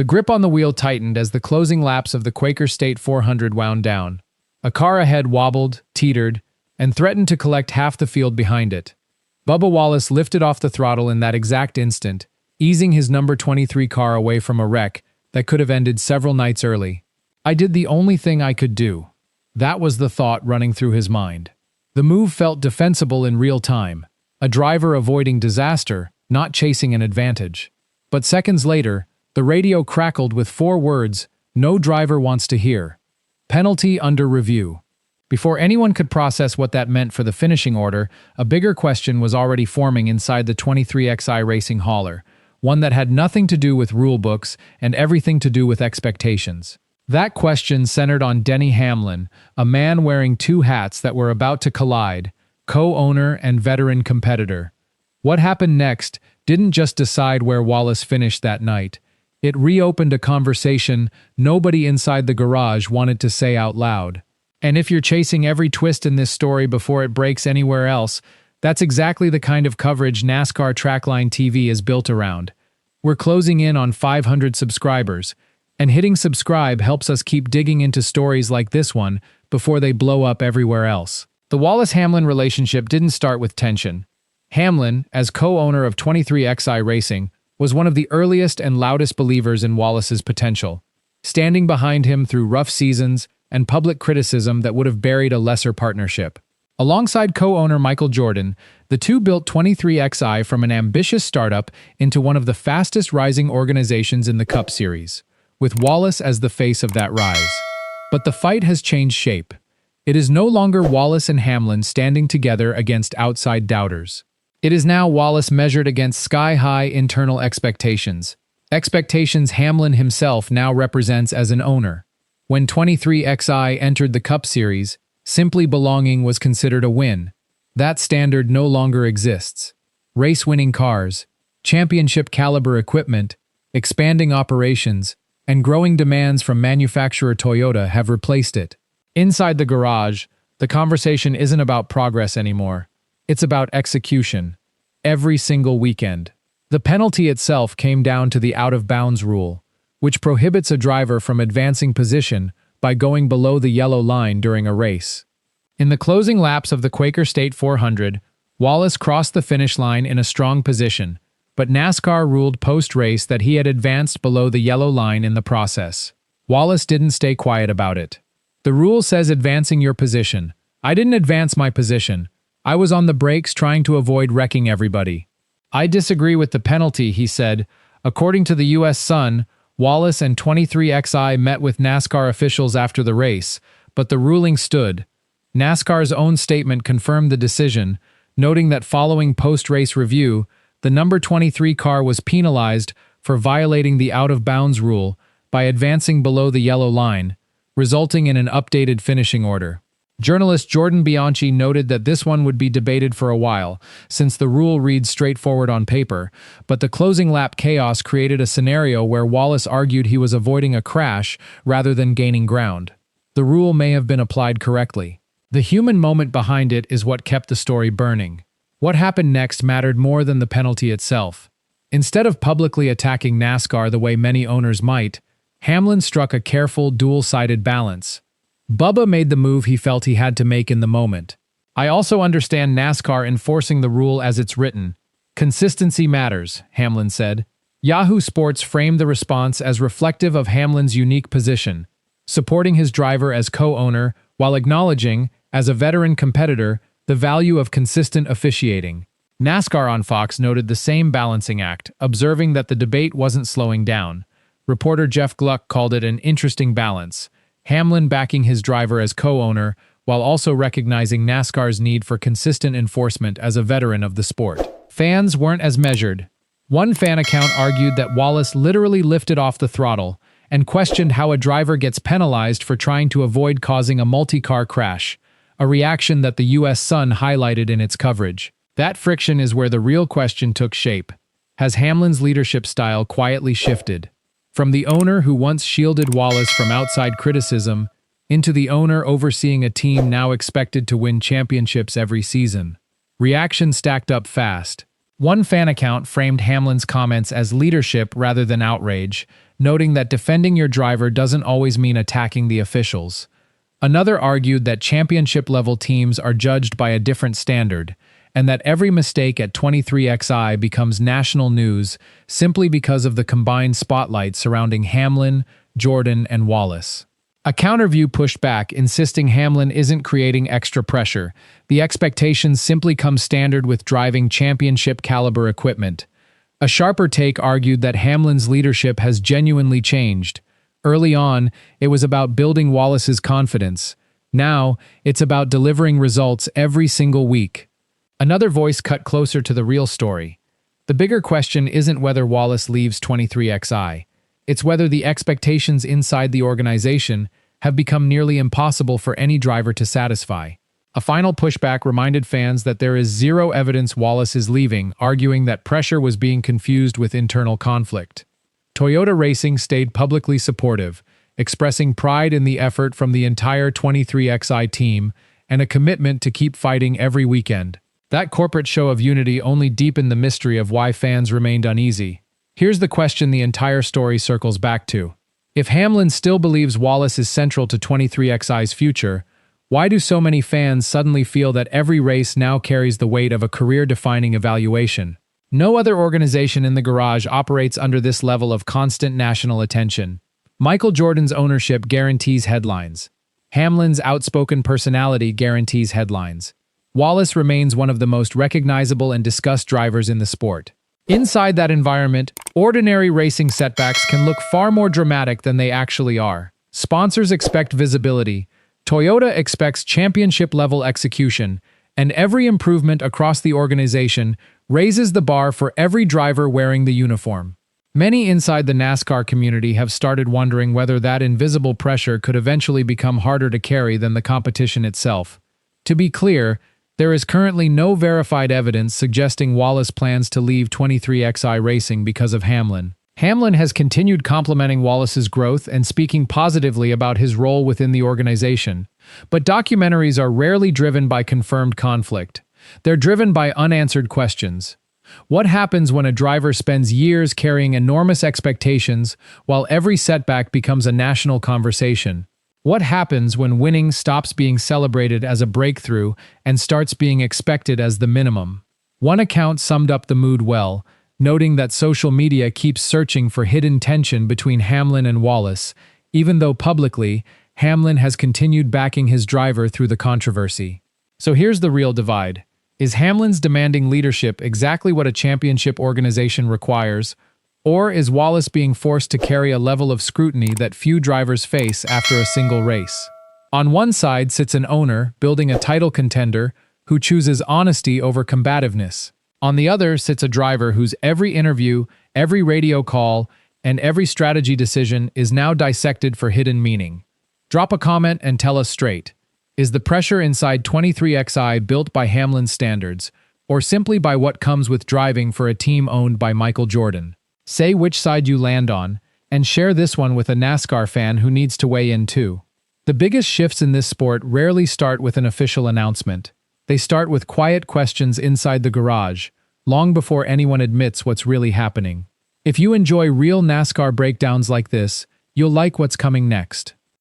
The grip on the wheel tightened as the closing laps of the Quaker State 400 wound down. A car ahead wobbled, teetered, and threatened to collect half the field behind it. Bubba Wallace lifted off the throttle in that exact instant, easing his number 23 car away from a wreck that could have ended several nights early. I did the only thing I could do. That was the thought running through his mind. The move felt defensible in real time, a driver avoiding disaster, not chasing an advantage. But seconds later, the radio crackled with 4 words no driver wants to hear. Penalty under review. Before anyone could process what that meant for the finishing order, a bigger question was already forming inside the 23XI Racing hauler, one that had nothing to do with rule books and everything to do with expectations. That question centered on Denny Hamlin, a man wearing 2 hats that were about to collide, co-owner and veteran competitor. What happened next didn't just decide where Wallace finished that night. It reopened a conversation nobody inside the garage wanted to say out loud. And if you're chasing every twist in this story before it breaks anywhere else, that's exactly the kind of coverage NASCAR Trackline TV is built around. We're closing in on 500 subscribers, and hitting subscribe helps us keep digging into stories like this one before they blow up everywhere else. The Wallace-Hamlin relationship didn't start with tension. Hamlin, as co-owner of 23XI Racing, was one of the earliest and loudest believers in Wallace's potential, standing behind him through rough seasons and public criticism that would have buried a lesser partnership. Alongside co-owner Michael Jordan, the two built 23XI from an ambitious startup into one of the fastest-rising organizations in the Cup Series, with Wallace as the face of that rise. But the fight has changed shape. It is no longer Wallace and Hamlin standing together against outside doubters. It is now Wallace measured against sky-high internal expectations. Expectations Hamlin himself now represents as an owner. When 23XI entered the Cup Series, simply belonging was considered a win. That standard no longer exists. Race-winning cars, championship-caliber equipment, expanding operations, and growing demands from manufacturer Toyota have replaced it. Inside the garage, the conversation isn't about progress anymore. It's about execution. Every single weekend. The penalty itself came down to the out-of-bounds rule, which prohibits a driver from advancing position by going below the yellow line during a race. In the closing laps of the Quaker State 400, Wallace crossed the finish line in a strong position, but NASCAR ruled post-race that he had advanced below the yellow line in the process. Wallace didn't stay quiet about it. The rule says advancing your position. I didn't advance my position. I was on the brakes trying to avoid wrecking everybody. I disagree with the penalty, he said. According to the U.S. Sun, Wallace and 23XI met with NASCAR officials after the race, but the ruling stood. NASCAR's own statement confirmed the decision, noting that following post-race review, the number 23 car was penalized for violating the out-of-bounds rule by advancing below the yellow line, resulting in an updated finishing order. Journalist Jordan Bianchi noted that this one would be debated for a while, since the rule reads straightforward on paper, but the closing lap chaos created a scenario where Wallace argued he was avoiding a crash rather than gaining ground. The rule may have been applied correctly. The human moment behind it is what kept the story burning. What happened next mattered more than the penalty itself. Instead of publicly attacking NASCAR the way many owners might, Hamlin struck a careful, dual-sided balance. Bubba made the move he felt he had to make in the moment. I also understand NASCAR enforcing the rule as it's written. Consistency matters, Hamlin said. Yahoo Sports framed the response as reflective of Hamlin's unique position, supporting his driver as co-owner while acknowledging, as a veteran competitor, the value of consistent officiating. NASCAR on Fox noted the same balancing act, observing that the debate wasn't slowing down. Reporter Jeff Gluck called it an interesting balance. Hamlin backing his driver as co-owner, while also recognizing NASCAR's need for consistent enforcement as a veteran of the sport. Fans weren't as measured. One fan account argued that Wallace literally lifted off the throttle and questioned how a driver gets penalized for trying to avoid causing a multi-car crash, a reaction that the U.S. Sun highlighted in its coverage. That friction is where the real question took shape. Has Hamlin's leadership style quietly shifted? From the owner who once shielded Wallace from outside criticism, into the owner overseeing a team now expected to win championships every season. Reactions stacked up fast. One fan account framed Hamlin's comments as leadership rather than outrage, noting that defending your driver doesn't always mean attacking the officials. Another argued that championship-level teams are judged by a different standard, and that every mistake at 23XI becomes national news simply because of the combined spotlight surrounding Hamlin, Jordan, and Wallace. A counterview pushed back, insisting Hamlin isn't creating extra pressure. The expectations simply come standard with driving championship-caliber equipment. A sharper take argued that Hamlin's leadership has genuinely changed. Early on, it was about building Wallace's confidence. Now, it's about delivering results every single week. Another voice cut closer to the real story. The bigger question isn't whether Wallace leaves 23XI. It's whether the expectations inside the organization have become nearly impossible for any driver to satisfy. A final pushback reminded fans that there is zero evidence Wallace is leaving, arguing that pressure was being confused with internal conflict. Toyota Racing stayed publicly supportive, expressing pride in the effort from the entire 23XI team and a commitment to keep fighting every weekend. That corporate show of unity only deepened the mystery of why fans remained uneasy. Here's the question the entire story circles back to. If Hamlin still believes Wallace is central to 23XI's future, why do so many fans suddenly feel that every race now carries the weight of a career-defining evaluation? No other organization in the garage operates under this level of constant national attention. Michael Jordan's ownership guarantees headlines. Hamlin's outspoken personality guarantees headlines. Wallace remains one of the most recognizable and discussed drivers in the sport. Inside that environment, ordinary racing setbacks can look far more dramatic than they actually are. Sponsors expect visibility, Toyota expects championship-level execution, and every improvement across the organization raises the bar for every driver wearing the uniform. Many inside the NASCAR community have started wondering whether that invisible pressure could eventually become harder to carry than the competition itself. To be clear, there is currently no verified evidence suggesting Wallace plans to leave 23XI Racing because of Hamlin. Hamlin has continued complimenting Wallace's growth and speaking positively about his role within the organization. But documentaries are rarely driven by confirmed conflict. They're driven by unanswered questions. What happens when a driver spends years carrying enormous expectations while every setback becomes a national conversation? What happens when winning stops being celebrated as a breakthrough and starts being expected as the minimum? One account summed up the mood well, noting that social media keeps searching for hidden tension between Hamlin and Wallace, even though publicly, Hamlin has continued backing his driver through the controversy. So here's the real divide. Is Hamlin's demanding leadership exactly what a championship organization requires, or is Wallace being forced to carry a level of scrutiny that few drivers face after a single race? On one side sits an owner building a title contender who chooses honesty over combativeness. On the other sits a driver whose every interview, every radio call, and every strategy decision is now dissected for hidden meaning. Drop a comment and tell us straight. Is the pressure inside 23XI built by Hamlin's standards, or simply by what comes with driving for a team owned by Michael Jordan? Say which side you land on, and share this one with a NASCAR fan who needs to weigh in too. The biggest shifts in this sport rarely start with an official announcement. They start with quiet questions inside the garage, long before anyone admits what's really happening. If you enjoy real NASCAR breakdowns like this, you'll like what's coming next.